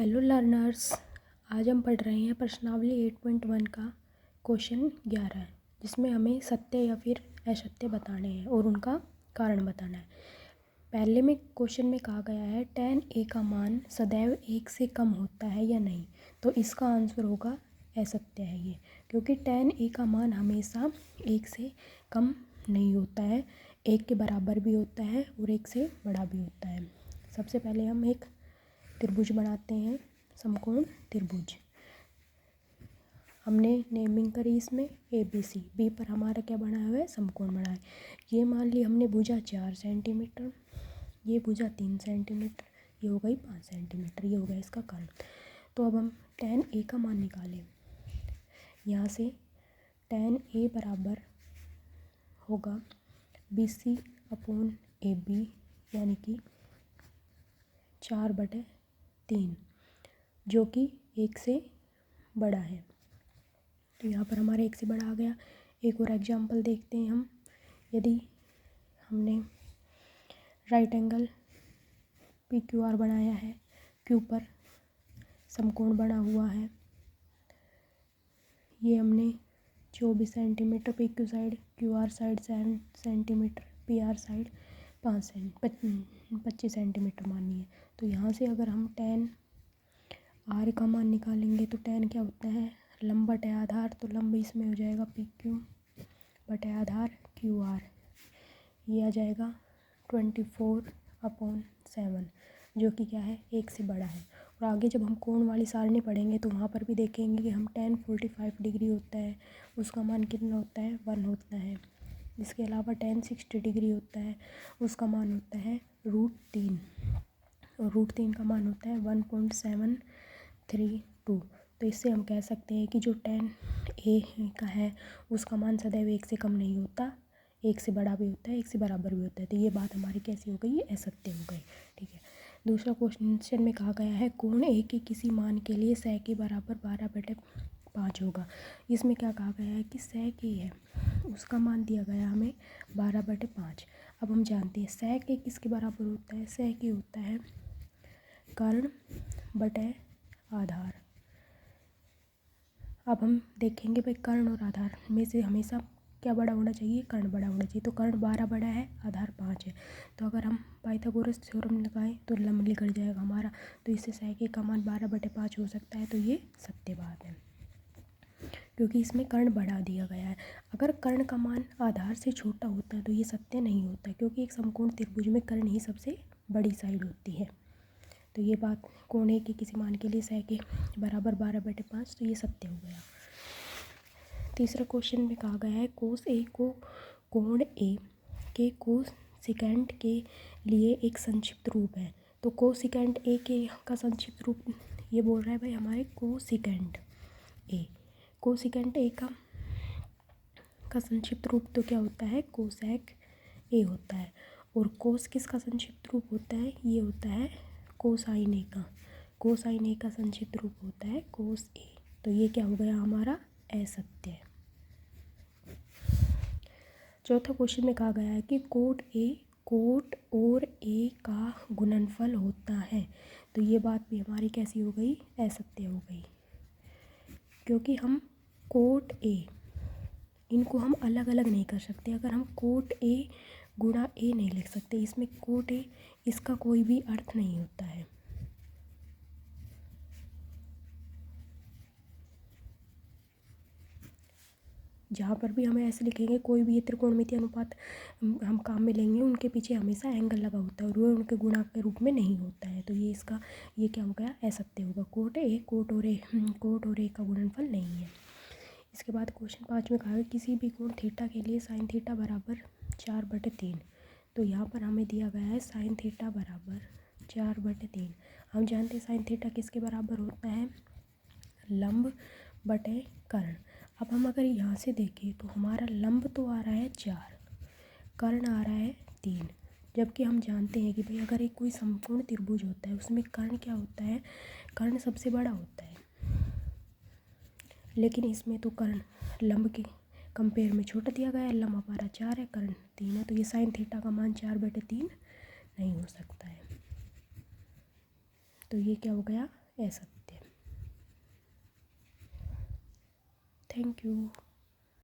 Hello learners, आज हम पढ़ रहे हैं प्रश्नावली 8.1 का क्वेश्चन 11, जिसमें हमें सत्य या फिर असत्य बताने हैं और उनका कारण बताना है। पहले में क्वेश्चन में कहा गया है tan a का मान सदैव 1 से कम होता है या नहीं, तो इसका आंसर होगा असत्य है ये, क्योंकि tan a का मान हमेशा 1 से कम नहीं होता है, 1 के बराबर भी होता है और 1 से बड़ा भी होता है। सबसे पहले हम एक त्रिभुज बनाते हैं, समकोण त्रिभुज। हमने नेमिंग करी इसमें ABC, बी पर हमारा क्या बना हुआ है, समकोण बना है। ये मान ली हमने भुजा 4 सेंटीमीटर, ये भुजा 3 सेंटीमीटर, ये हो गई 5 सेंटीमीटर, ये हो गया इसका कर्ण। तो अब हम tan A का मान निकालें। यहाँ से tan A बराबर होगा BC अपॉन AB, यानी कि 4/3, जो कि 1 से बड़ा है। तो यहाँ पर हमारा 1 से बड़ा आ गया। एक और एग्जांपल देखते हैं हम। यदि हमने राइट एंगल PQR बनाया है, Q पर समकोण बना हुआ है, ये हमने 24 centimetre PQ side, QR side centimetre, PR side 25 centimetre मानी है। तो यहाँ से अगर हम tan R का मान निकालेंगे तो tan क्या होता है, लंब बटे आधार, तो लंब इसमें हो जाएगा PQ बटे आधार QR, ये आ जाएगा 24/7, जो कि क्या है, 1 से बड़ा है। और आगे जब हम कोण वाली सारणी पढ़ेंगे तो वहाँ पर भी देखेंगे कि हम tan 45 डिग्री होता है, उसका मान कितना होता है, 1 होता है। इसके अलावा tan 60 डिग्री होता है, उसका मान होता है √3, और √3 का मान होता है 1.732। तो इससे हम कह सकते हैं कि जो tan A का है उसका मान सदैव 1 से कम नहीं होता, 1 से बड़ा भी होता है, 1 से बराबर भी होता है। तो ये बात हमारी कैसी हो गई, ये असत्य हो गई। ठीक है। दूसरा क्वेश्चन में कहा गया है कोण A के किसी मान के लिए सै के बराबर 12/5 होगा। इसमें क्या कहा गया है कि सै के है, उसका मान दिया गया हमें 12/5। अब हम जानते हैं सै के किसके बराबर होता है, सै के होता है कर्ण बटे आधार। अब हम देखेंगे भाई कर्ण और आधार में से हमेशा क्या बड़ा होना चाहिए, कर्ण बड़ा होना चाहिए। तो कर्ण 12 बड़ा है, आधार 5 है। तो अगर हम पाइथागोरस थ्योरम लगाएं तो लंब निकल जाएगा हमारा, तो इससे सै के का मान 12/5 हो सकता है। तो ये सत्य बात है, क्योंकि इसमें कर्ण बढ़ा दिया गया है। अगर कर्ण का मान आधार से छोटा होता है तो ये सत्य नहीं होता, क्योंकि एक समकोण त्रिभुज में कर्ण ही सबसे बड़ी साइड होती है। तो ये बात कोण A के किसी मान के लिए सै के बराबर 12/5, तो ये सत्य हो गया। तीसरा क्वेश्चन में कहा गया है कोस A को कोण A के कोसेकेंट के लिए एक संक्षिप्त रूप है। तो कोसेकेंट A के का संक्षिप्त रूप ये बोल रहा है भाई हमारे कोसेकेंट A, कोसेकेंट A का संक्षिप्त रूप तो क्या होता है, कोसेक A होता है। और कोस किसका संक्षिप्त रूप होता है, ये होता है कोसाइन A का, कोसाइन A का संक्षिप्त रूप होता है कोस A। तो ये क्या हो गया हमारा, असत्य। चौथा क्वेश्चन में कहा गया है कि कोट और A का गुणनफल होता है। तो ये बात भी हमारी कैसी हो गई, असत्य हो गई, क्योंकि हम कोट A इनको हम अलग अलग नहीं कर सकते। अगर हम कोट A गुणा A नहीं लिख सकते, इसमें कोट A इसका कोई भी अर्थ नहीं होता है। जहाँ पर भी हमें ऐसे लिखेंगे, कोई भी ये त्रिकोणमितीय अनुपात हम काम में लेंगे, उनके पीछे हमेशा एंगल लगा होता है और वो उनके गुणा के रूप में नहीं होता है। तो ये इसका ये क्या हो गया, असत्य होगा। कोट और ए का गुणनफल नहीं है। इसके बाद क्वेश्चन 5 में कहा है किसी भी कोण थीटा के लिए साइन थीटा बराबर 4/3। तो यहाँ पर हमें दिया गया है साइन थीटा बराबर 4/3। हम जानते हैं साइन थीटा किसके बराबर होता है, लंब बटे कर्ण। अब हम अगर यहाँ से देखें तो हमारा लंब तो आ रहा है 4, कर्ण आ रहा है 3, जबकि हम जानते हैं कि भाई अगर एक कोई समकोण त्रिभुज होता है उसमें कर्ण क्या होता है, कर्ण सबसे बड़ा होता है। लेकिन इसमें तो कर्ण लंब के कंपेयर में छोटा दिया गया है, लंब हमारा 4 है, कर्ण 3 है। तो ये साइन थीटा का मान 4/3 नहीं हो सकता है। तो ये क्या हो गया, असत्य। Thank you.